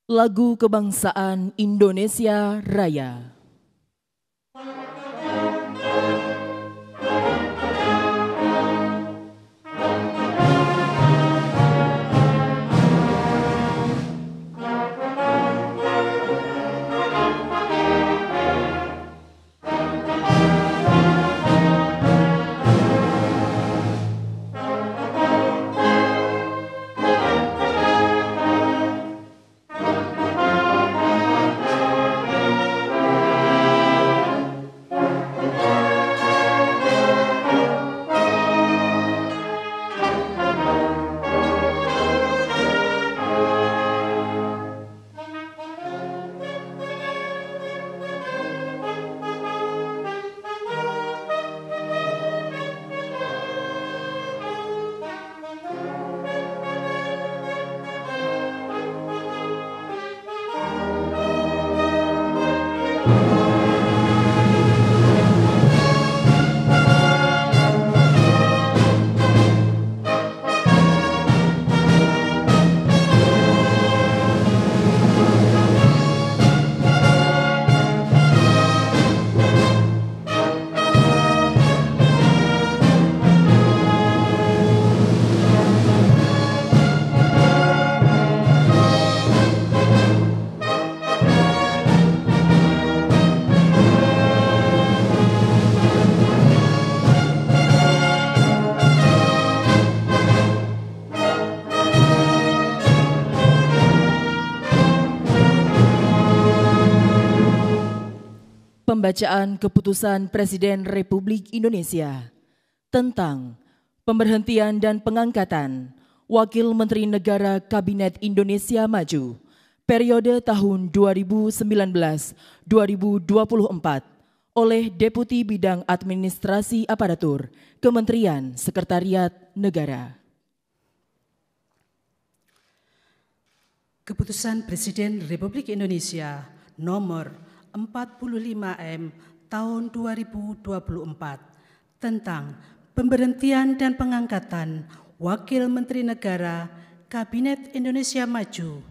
Lagu Kebangsaan Indonesia Raya. Pembacaan Keputusan Presiden Republik Indonesia tentang pemberhentian dan pengangkatan Wakil Menteri Negara Kabinet Indonesia Maju periode tahun 2019-2024 oleh Deputi Bidang Administrasi Aparatur Kementerian Sekretariat Negara. Keputusan Presiden Republik Indonesia nomor 45M tahun 2024 tentang pemberhentian dan pengangkatan Wakil Menteri Negara Kabinet Indonesia Maju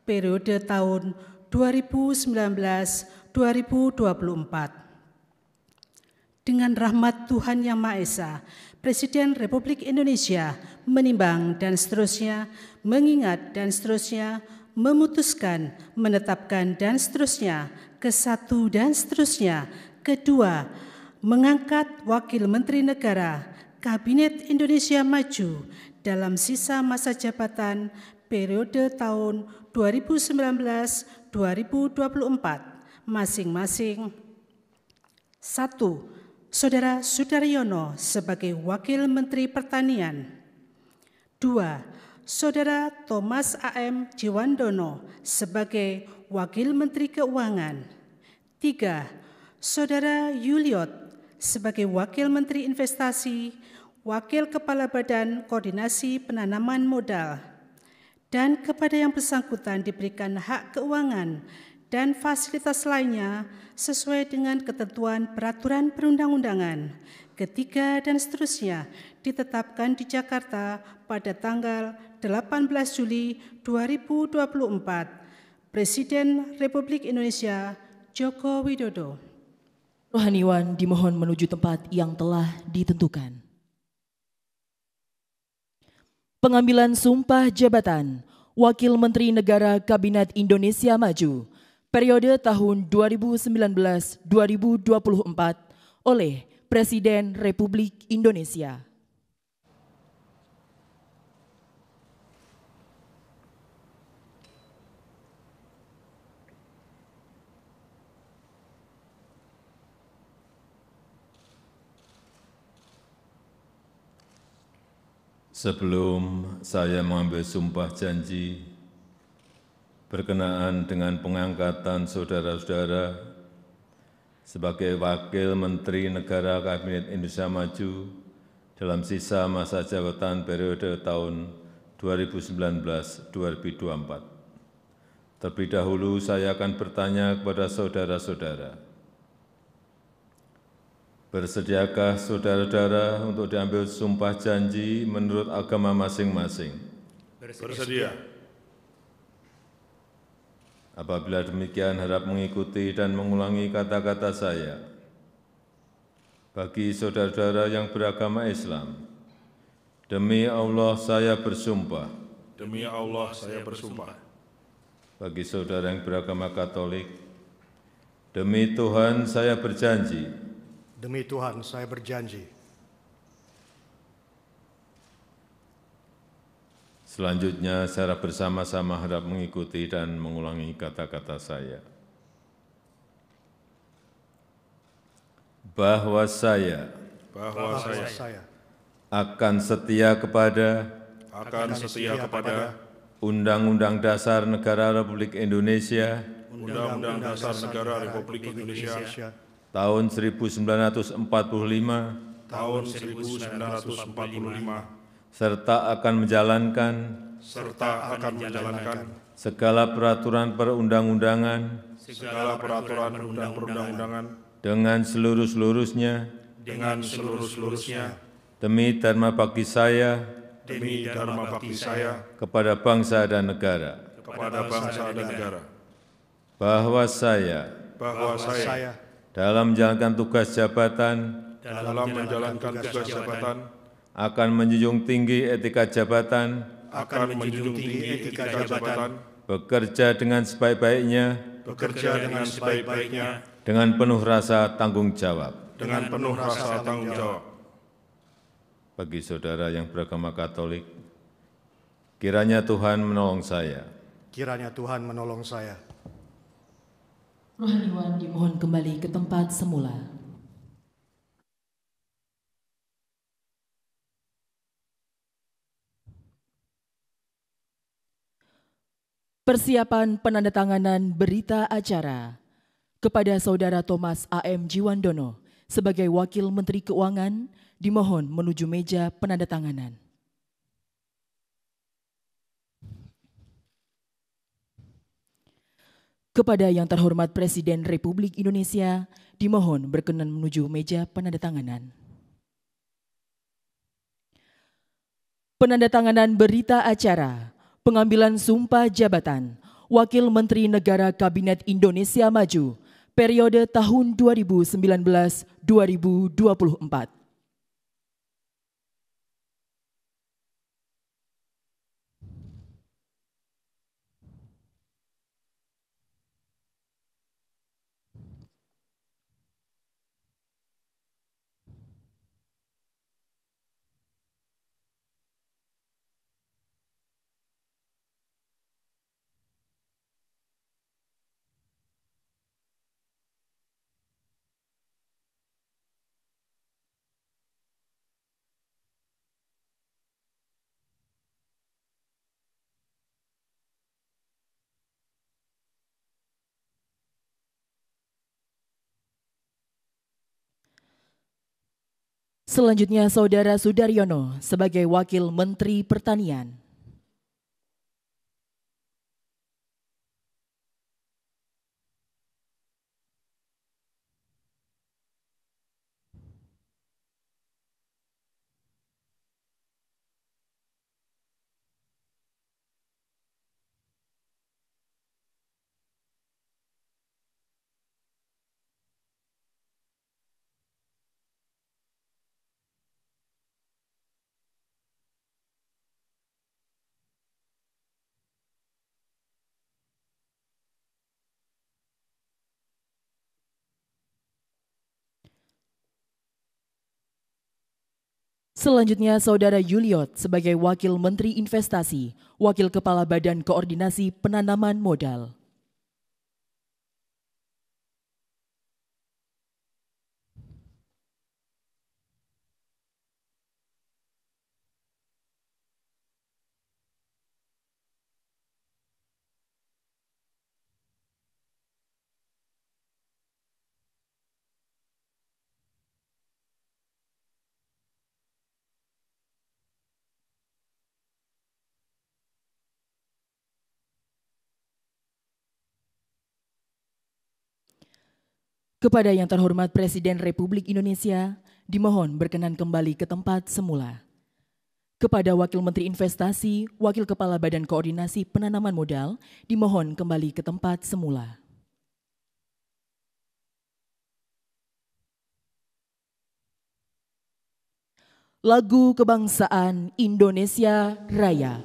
periode tahun 2019-2024. Dengan rahmat Tuhan Yang Maha Esa, Presiden Republik Indonesia menimbang dan seterusnya, mengingat dan seterusnya, memutuskan, menetapkan dan seterusnya, ke-1 dan seterusnya, kedua, mengangkat Wakil Menteri Negara Kabinet Indonesia Maju dalam sisa masa jabatan periode tahun 2019-2024 masing-masing. 1. Saudara Sudaryono sebagai Wakil Menteri Pertanian. 2. Saudara Thomas A.M. Jiwandono sebagai Wakil Menteri Keuangan. 3. Saudara Yuliot sebagai Wakil Menteri Investasi, Wakil Kepala Badan Koordinasi Penanaman Modal, dan kepada yang bersangkutan diberikan hak keuangan dan fasilitas lainnya sesuai dengan ketentuan peraturan perundang-undangan. Ketiga dan seterusnya ditetapkan di Jakarta pada tanggal 18 Juli 2024. Presiden Republik Indonesia Joko Widodo. Rohaniwan dimohon menuju tempat yang telah ditentukan. Pengambilan sumpah jabatan Wakil Menteri Negara Kabinet Indonesia Maju periode tahun 2019-2024 oleh Presiden Republik Indonesia. Sebelum saya mengambil sumpah janji berkenaan dengan pengangkatan saudara-saudara sebagai Wakil Menteri Negara Kabinet Indonesia Maju dalam sisa masa jabatan periode tahun 2019-2024. Terlebih dahulu saya akan bertanya kepada saudara-saudara, bersediakah saudara-saudara untuk diambil sumpah janji menurut agama masing-masing? Bersedia. Apabila demikian, harap mengikuti dan mengulangi kata-kata saya. Bagi saudara-saudara yang beragama Islam, demi Allah saya bersumpah. Demi Allah saya bersumpah. Bagi saudara yang beragama Katolik, demi Tuhan saya berjanji. Demi Tuhan saya berjanji. Selanjutnya secara bersama-sama harap mengikuti dan mengulangi kata-kata saya. Bahwa saya akan setia kepada Undang-Undang Dasar Negara Republik Indonesia Undang-Undang Dasar Negara Republik Indonesia tahun 1945 tahun 1945 serta akan menjalankan segala peraturan perundang-undangan dengan seluruh-seluruhnya demi dharma bakti saya kepada bangsa dan negara. Bahwa saya dalam menjalankan tugas jabatan akan menjunjung tinggi etika jabatan, bekerja dengan sebaik-baiknya, dengan penuh rasa tanggung jawab. Bagi saudara yang beragama Katolik, kiranya Tuhan menolong saya. Kiranya Tuhan menolong saya. Rohaniwan dimohon kembali ke tempat semula. Persiapan penandatanganan berita acara kepada Saudara Thomas A.M. Jiwandono sebagai Wakil Menteri Keuangan dimohon menuju meja penandatanganan. Kepada yang terhormat Presiden Republik Indonesia dimohon berkenan menuju meja penandatanganan. Penandatanganan berita acara pengambilan sumpah jabatan Wakil Menteri Negara Kabinet Indonesia Maju periode tahun 2019-2024. Selanjutnya Saudara Sudaryono sebagai Wakil Menteri Pertanian. Selanjutnya Saudara Yuliot sebagai Wakil Menteri Investasi, Wakil Kepala Badan Koordinasi Penanaman Modal. Kepada yang terhormat Presiden Republik Indonesia, dimohon berkenan kembali ke tempat semula. Kepada Wakil Menteri Investasi, Wakil Kepala Badan Koordinasi Penanaman Modal, dimohon kembali ke tempat semula. Lagu Kebangsaan Indonesia Raya.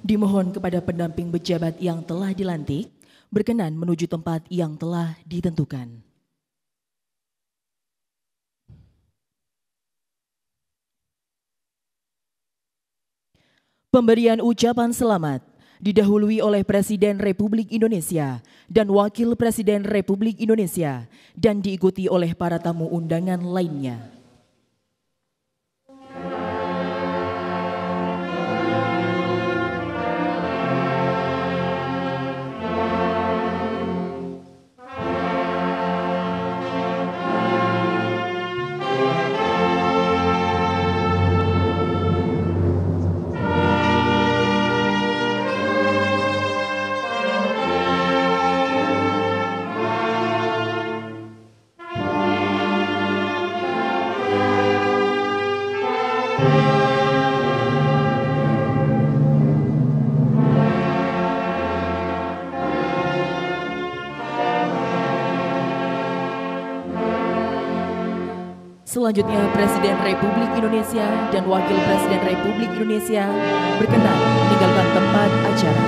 Dimohon kepada pendamping pejabat yang telah dilantik berkenan menuju tempat yang telah ditentukan. Pemberian ucapan selamat didahului oleh Presiden Republik Indonesia dan Wakil Presiden Republik Indonesia dan diikuti oleh para tamu undangan lainnya. Selanjutnya, Presiden Republik Indonesia dan Wakil Presiden Republik Indonesia berkenan meninggalkan tempat acara.